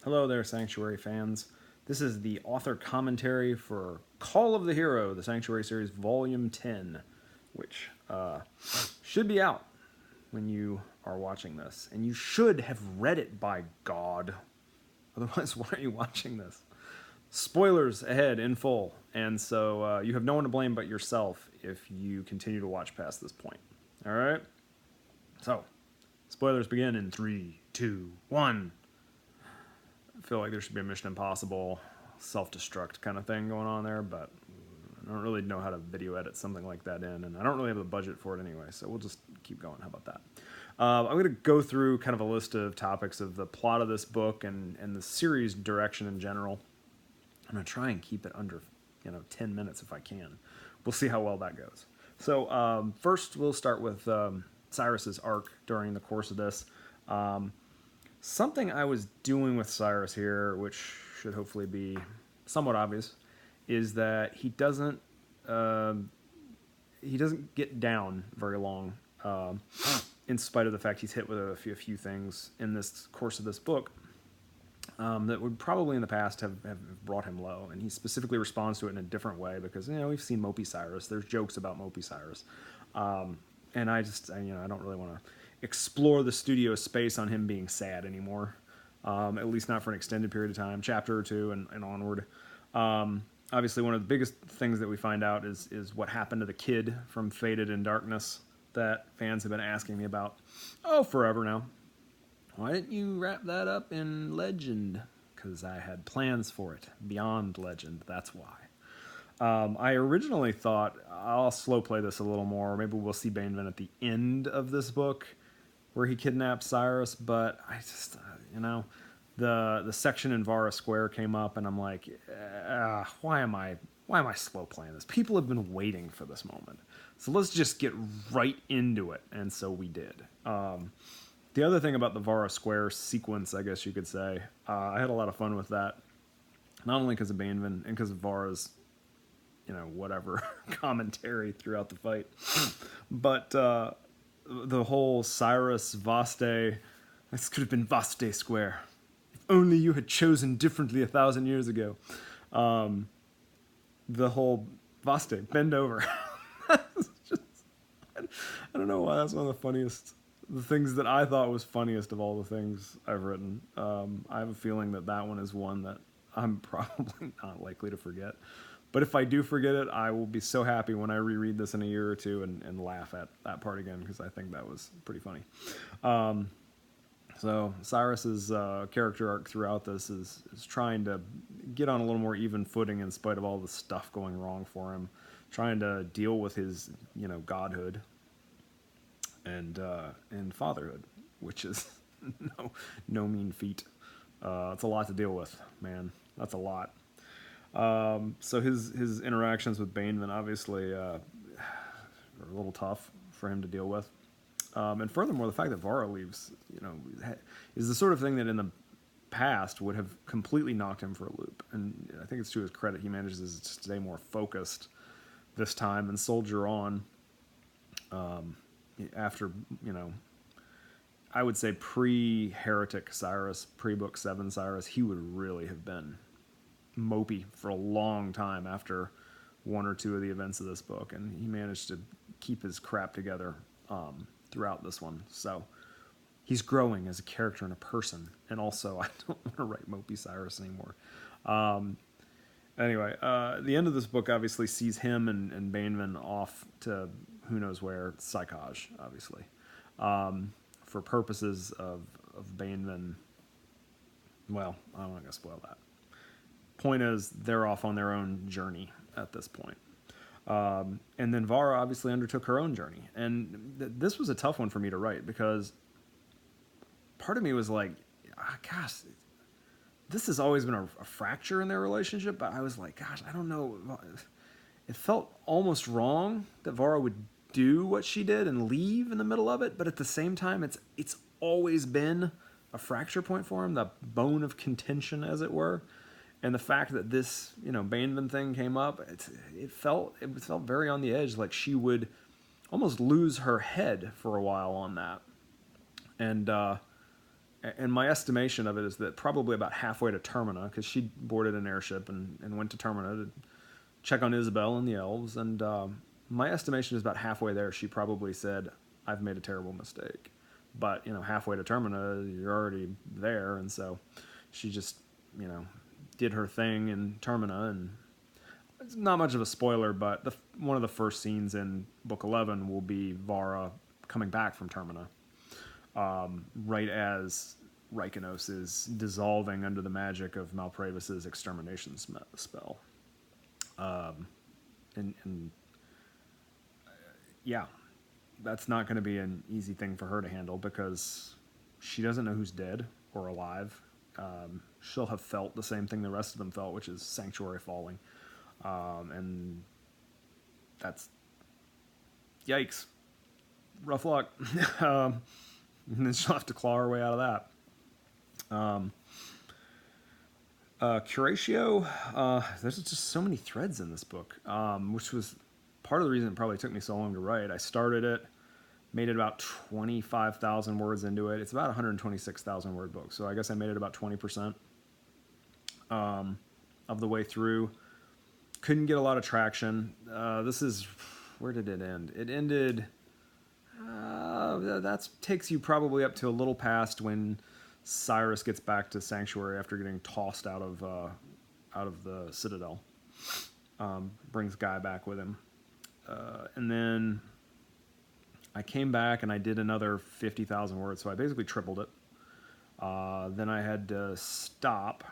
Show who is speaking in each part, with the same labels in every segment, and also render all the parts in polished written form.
Speaker 1: Hello there, Sanctuary fans. This is the author commentary for Call of the Hero, the Sanctuary series, Volume 10, which should be out when you are watching this. And you should have read it, by God. Otherwise, why are you watching this? Spoilers ahead in full, and so you have no one to blame but yourself if you continue to watch past this point. All right? So, spoilers begin in 3, 2, 1. I feel like there should be a Mission Impossible self-destruct kind of thing going on there, but I don't really know how to video edit something like that in, and I don't really have the budget for it anyway, so we'll just keep going. How about that? I'm going to go through kind of a list of topics of the plot of this book and the series direction in general. I'm going to try and keep it under 10 minutes if I can. We'll see how well that goes. So first we'll start with Cyrus's arc during the course of this. Something I was doing with Cyrus here, which should hopefully be somewhat obvious, is that he doesn't get down very long, in spite of the fact he's hit with a few things in this course of this book that would probably in the past have brought him low, and he specifically responds to it in a different way because we've seen Mopey Cyrus. There's jokes about Mopey Cyrus, and I don't really want to explore the studio space on him being sad anymore, at least not for an extended period of time, chapter or two and onward. Obviously, one of the biggest things that we find out is what happened to the kid from Faded in Darkness that fans have been asking me about, forever now. Why didn't you wrap that up in Legend? Because I had plans for it beyond Legend, that's why. I originally thought I'll slow play this a little more. Maybe we'll see Baneman at the end of this book where he kidnaps Cyrus, but I just, the section in Vara Square came up, and I'm like, why am I slow playing this? People have been waiting for this moment, so let's just get right into it, and so we did. The other thing about the Vara Square sequence, I guess you could say, I had a lot of fun with that, not only because of Baneman and because of Vara's, whatever commentary throughout the fight, but the whole Cyrus Vaste, this could have been Vaste Square. If only you had chosen differently 1,000 years ago. The whole Vaste, bend over. Just, I don't know why that's one of the things that I thought was funniest of all the things I've written. I have a feeling that one is one that I'm probably not likely to forget. But if I do forget it, I will be so happy when I reread this in a year or two and laugh at that part again, because I think that was pretty funny. So Cyrus's character arc throughout this is trying to get on a little more even footing in spite of all the stuff going wrong for him, trying to deal with his godhood and fatherhood, which is no mean feat. It's a lot to deal with, man. That's a lot. So his interactions with Baneman obviously are a little tough for him to deal with. And furthermore, the fact that Vara leaves, is the sort of thing that in the past would have completely knocked him for a loop. And I think it's to his credit he manages to stay more focused this time and soldier on. After, I would say pre-Heretic Cyrus, pre-Book 7 Cyrus, he would really have been mopey for a long time after one or two of the events of this book, and he managed to keep his crap together throughout this one. So he's growing as a character and a person, and also I don't want to write Mopey Cyrus anymore. Anyway, the end of this book obviously sees him and Baneman off to who knows where, Psychage, obviously. For purposes of Baneman, well, I'm not going to spoil that. Point is, they're off on their own journey at this point. And then Vara obviously undertook her own journey. And this was a tough one for me to write, because part of me was like, gosh, this has always been a fracture in their relationship, but I was like, gosh, I don't know. It felt almost wrong that Vara would do what she did and leave in the middle of it, but at the same time, it's always been a fracture point for him, the bone of contention, as it were. And the fact that this, Baneman thing came up, it felt very on the edge, like she would almost lose her head for a while on that. And And my estimation of it is that probably about halfway to Termina, because she boarded an airship and went to Termina to check on Isabel and the elves. And my estimation is about halfway there, she probably said, I've made a terrible mistake. But, halfway to Termina, you're already there. And so she just, did her thing in Termina. And it's not much of a spoiler, but one of the first scenes in Book 11 will be Vara coming back from Termina. Right as Reikanos is dissolving under the magic of Malpravis's extermination spell. And yeah, that's not going to be an easy thing for her to handle because she doesn't know who's dead or alive. She'll have felt the same thing the rest of them felt, which is Sanctuary falling. And that's... Yikes. Rough luck. And then she'll have to claw her way out of that. Curatio, there's just so many threads in this book, which was part of the reason it probably took me so long to write. I started it, made it about 25,000 words into it. It's about a 126,000 word book, so I guess I made it about 20% of the way through. Couldn't get a lot of traction. Where did it end? It ended... that takes you probably up to a little past when Cyrus gets back to Sanctuary after getting tossed out of the Citadel. Brings Guy back with him. And then I came back and I did another 50,000 words, so I basically tripled it. Then I had to stop,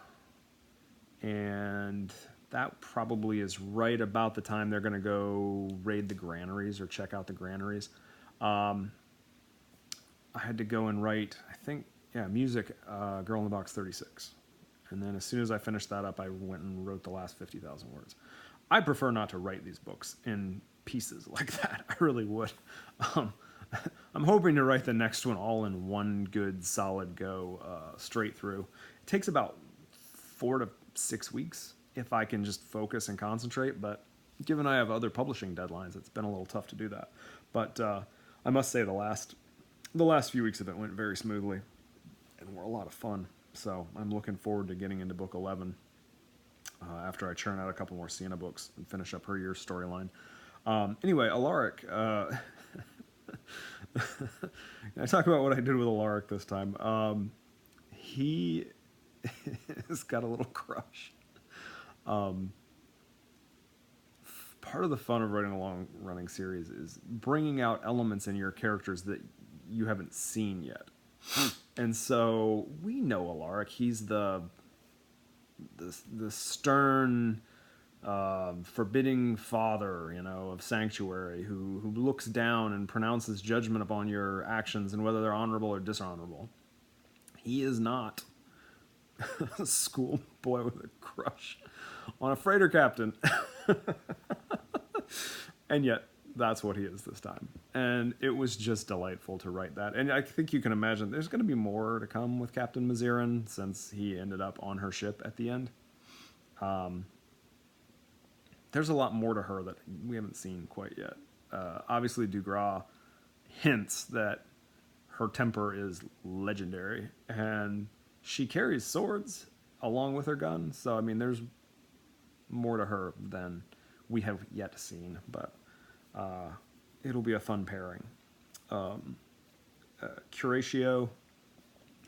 Speaker 1: and that probably is right about the time they're going to go raid the granaries or check out the granaries. I had to go and write, music, Girl in the Box 36. And then as soon as I finished that up, I went and wrote the last 50,000 words. I prefer not to write these books in pieces like that. I really would. I'm hoping to write the next one all in one good, solid go, straight through. It takes about 4 to 6 weeks if I can just focus and concentrate, but given I have other publishing deadlines, it's been a little tough to do that. But I must say the last few weeks of it went very smoothly and were a lot of fun. So I'm looking forward to getting into Book 11 after I churn out a couple more Sienna books and finish up her year's storyline. Anyway, Alaric. I talk about what I did with Alaric this time. He has got a little crush. Part of the fun of writing a long-running series is bringing out elements in your characters that you haven't seen yet. And so we know Alaric. He's the stern, forbidding father, of Sanctuary, who looks down and pronounces judgment upon your actions and whether they're honorable or dishonorable. He is not a schoolboy with a crush on a freighter captain. And yet, that's what he is this time. And it was just delightful to write that. And I think you can imagine there's going to be more to come with Captain Maziran since he ended up on her ship at the end. There's a lot more to her that we haven't seen quite yet. Obviously, Dugras hints that her temper is legendary, and she carries swords along with her gun. So, I mean, there's more to her than we have yet seen, but it'll be a fun pairing. Curatio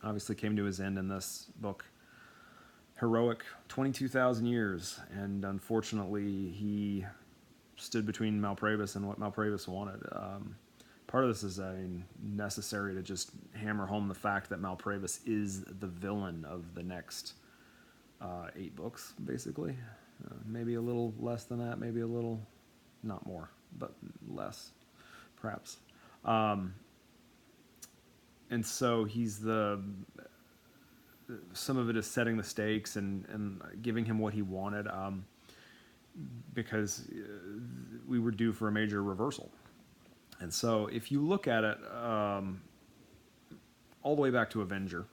Speaker 1: obviously came to his end in this book. Heroic 22,000 years, and unfortunately he stood between Malpravis and what Malpravis wanted. Part of this is necessary to just hammer home the fact that Malpravis is the villain of the next 8 books, basically. Maybe a little less than that, maybe a little, not more, but less, perhaps. And so he's some of it is setting the stakes and giving him what he wanted, because we were due for a major reversal. And so if you look at it all the way back to Avenger,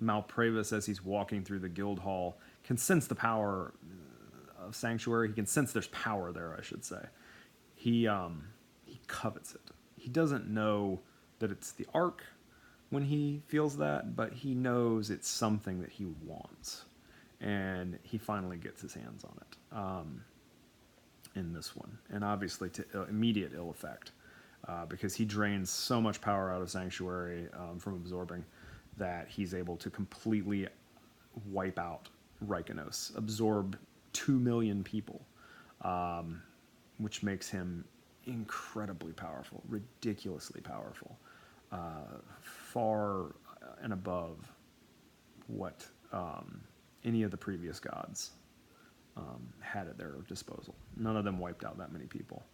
Speaker 1: Malpravis, as he's walking through the guild hall, can sense the power of Sanctuary. He can sense there's power there, I should say. He covets it. He doesn't know that it's the Ark, when he feels that, but he knows it's something that he wants, and he finally gets his hands on it in this one, and obviously to immediate ill effect, because he drains so much power out of Sanctuary from absorbing that he's able to completely wipe out Reikonos, absorb 2 million people, which makes him incredibly powerful, ridiculously powerful, far and above what any of the previous gods had at their disposal. None of them wiped out that many people.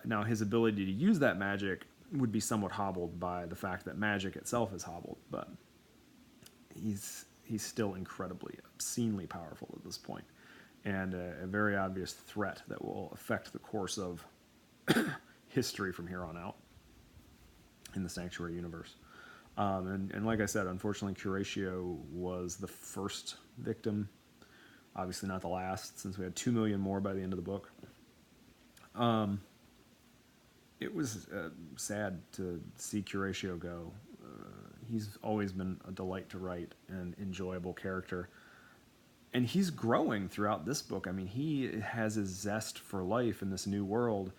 Speaker 1: Now, his ability to use that magic would be somewhat hobbled by the fact that magic itself is hobbled, but he's still incredibly, obscenely powerful at this point, and a very obvious threat that will affect the course of history from here on out in the Sanctuary universe. And like I said, unfortunately, Curatio was the first victim. Obviously not the last, since we had 2 million more by the end of the book. It was sad to see Curatio go. He's always been a delight to write, and enjoyable character. And he's growing throughout this book. I mean, he has a zest for life in this new world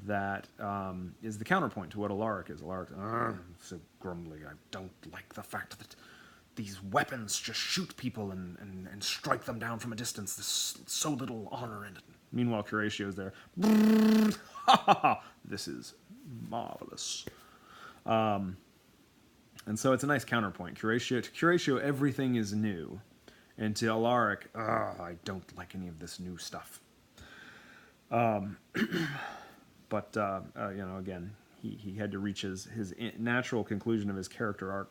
Speaker 1: that is the counterpoint to what Alaric is. Alaric, so grumbly. I don't like the fact that these weapons just shoot people and strike them down from a distance. There's so little honor in it. Meanwhile, Curatio's there. This is marvelous. And so it's a nice counterpoint. To Curatio, everything is new. And to Alaric, I don't like any of this new stuff. But, again, he had to reach his natural conclusion of his character arc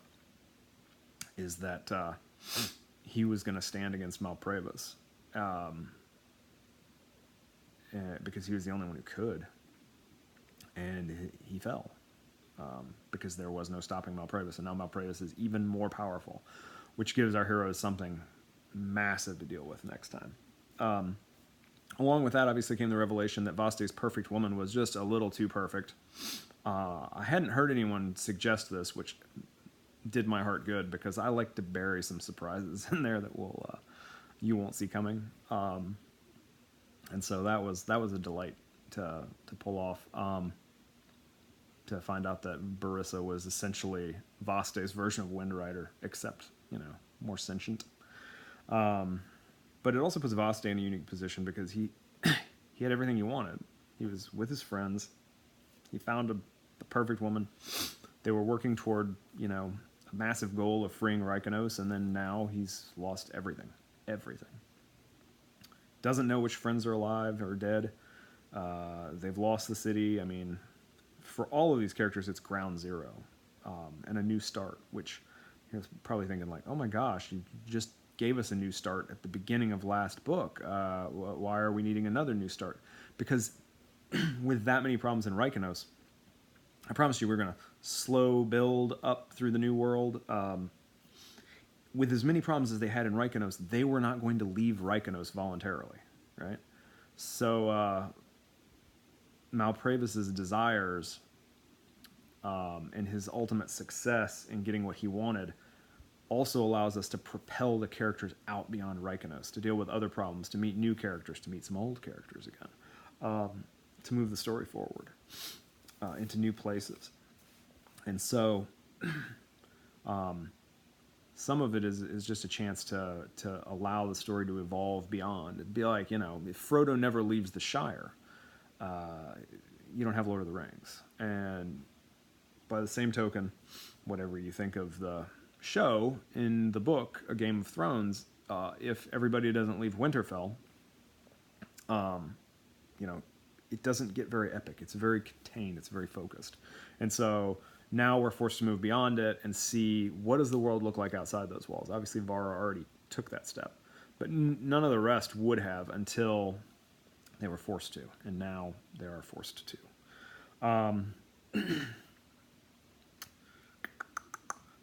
Speaker 1: is that he was going to stand against Malpravus. Because he was the only one who could. And he fell. Because there was no stopping Malpravus, and now Malpravus is even more powerful, which gives our heroes something massive to deal with next time. Along with that, obviously, came the revelation that Vaste's perfect woman was just a little too perfect. I hadn't heard anyone suggest this, which did my heart good, because I like to bury some surprises in there that you won't see coming. And so that was a delight to pull off. To find out that Barissa was essentially Vaste's version of Wind Rider, except, more sentient. But it also puts Vaste in a unique position because he had everything he wanted. He was with his friends. He found the perfect woman. They were working toward, a massive goal of freeing Reikonos, and then now he's lost everything. Everything. Doesn't know which friends are alive or dead. They've lost the city. I mean, for all of these characters, it's ground zero and a new start, which you're probably thinking like, oh my gosh, you just gave us a new start at the beginning of last book. Why are we needing another new start? Because with that many problems in Reikonos, I promised you we're going to slow build up through the new world. With as many problems as they had in Reikonos, they were not going to leave Reikonos voluntarily, right? So Malpravus's desires and his ultimate success in getting what he wanted also allows us to propel the characters out beyond Reikonos, to deal with other problems, to meet new characters, to meet some old characters again, to move the story forward into new places. And so some of it is just a chance to allow the story to evolve beyond. It'd be like, if Frodo never leaves the Shire, you don't have Lord of the Rings. And by the same token, whatever you think of the show, in the book, A Game of Thrones, if everybody doesn't leave Winterfell, it doesn't get very epic. It's very contained. It's very focused. And so now we're forced to move beyond it and see what does the world look like outside those walls. Obviously, Vara already took that step, but none of the rest would have until they were forced to, and now they are forced to.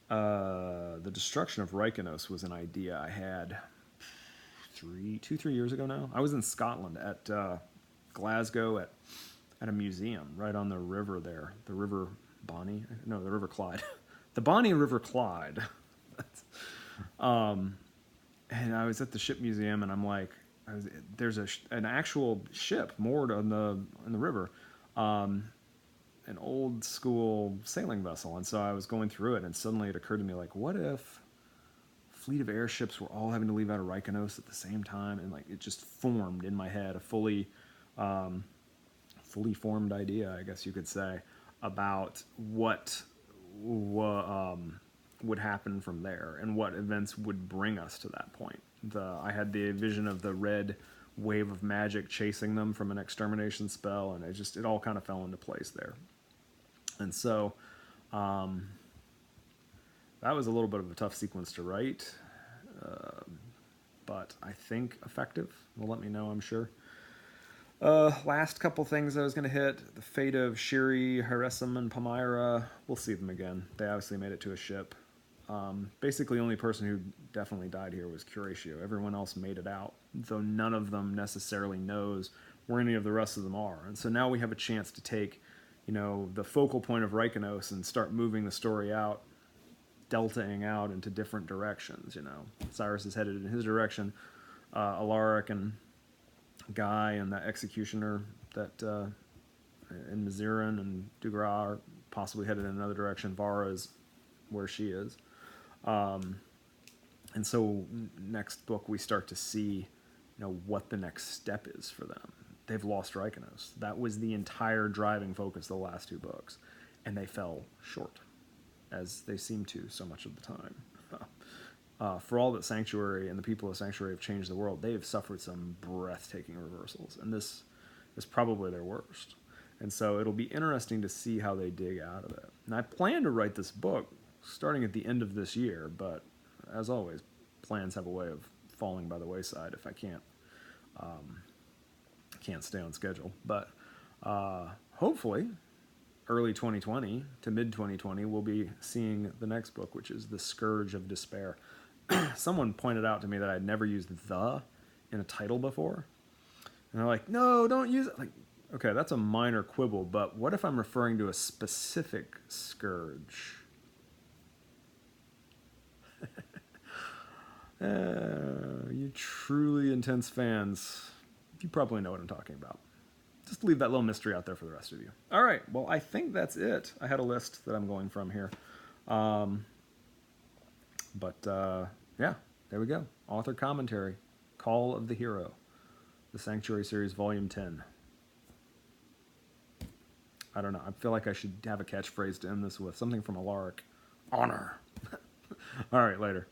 Speaker 1: The destruction of Reikonos was an idea I had 3 years ago now. I was in Scotland at Glasgow at a museum right on the river there, the River Bonny, no, the River Clyde, the Bonny River Clyde. And I was at the ship museum, and I'm like, there's an actual ship moored on the river, an old school sailing vessel. And so I was going through it, and suddenly it occurred to me, like, what if a fleet of airships were all having to leave out of Reykjanes at the same time? And like, it just formed in my head a fully formed idea, I guess you could say, about what would happen from there and what events would bring us to that point. I had the vision of the red wave of magic chasing them from an extermination spell, and it all kind of fell into place there. And so that was a little bit of a tough sequence to write, but I think effective. Will let me know, I'm sure. Last couple things I was going to hit. The fate of Shiri, Haresum, and Palmyra. We'll see them again. They obviously made it to a ship. Basically, the only person who definitely died here was Curatio. Everyone else made it out, though none of them necessarily knows where any of the rest of them are. And so now we have a chance to take, the focal point of Reykjanes and start moving the story out, deltaing out into different directions. Cyrus is headed in his direction. Alaric and Guy and that executioner that in Maziran and Dugra are possibly headed in another direction. Vara is where she is. And so next book we start to see, what the next step is for them. They've lost Reykjanes. That was the entire driving focus of the last two books, and they fell short, as they seem to so much of the time. For all that Sanctuary and the people of Sanctuary have changed the world, they have suffered some breathtaking reversals, and this is probably their worst. And so it'll be interesting to see how they dig out of it. And I plan to write this book starting at the end of this year, but as always, plans have a way of falling by the wayside if I can't stay on schedule. But hopefully, early 2020 to mid 2020, we'll be seeing the next book, which is The Scourge of Despair. Someone pointed out to me that I'd never used "the" in a title before, and they're like, "No, don't use it." Like, okay, that's a minor quibble, but what if I'm referring to a specific scourge? You truly intense fans, you probably know what I'm talking about. Just leave that little mystery out there for the rest of you. All right, well, I think that's it. I had a list that I'm going from here. Yeah, there we go. Author commentary, Call of the Hero, the Sanctuary series, volume 10. I don't know. I feel like I should have a catchphrase to end this with, something from Alaric. Honor. All right, later.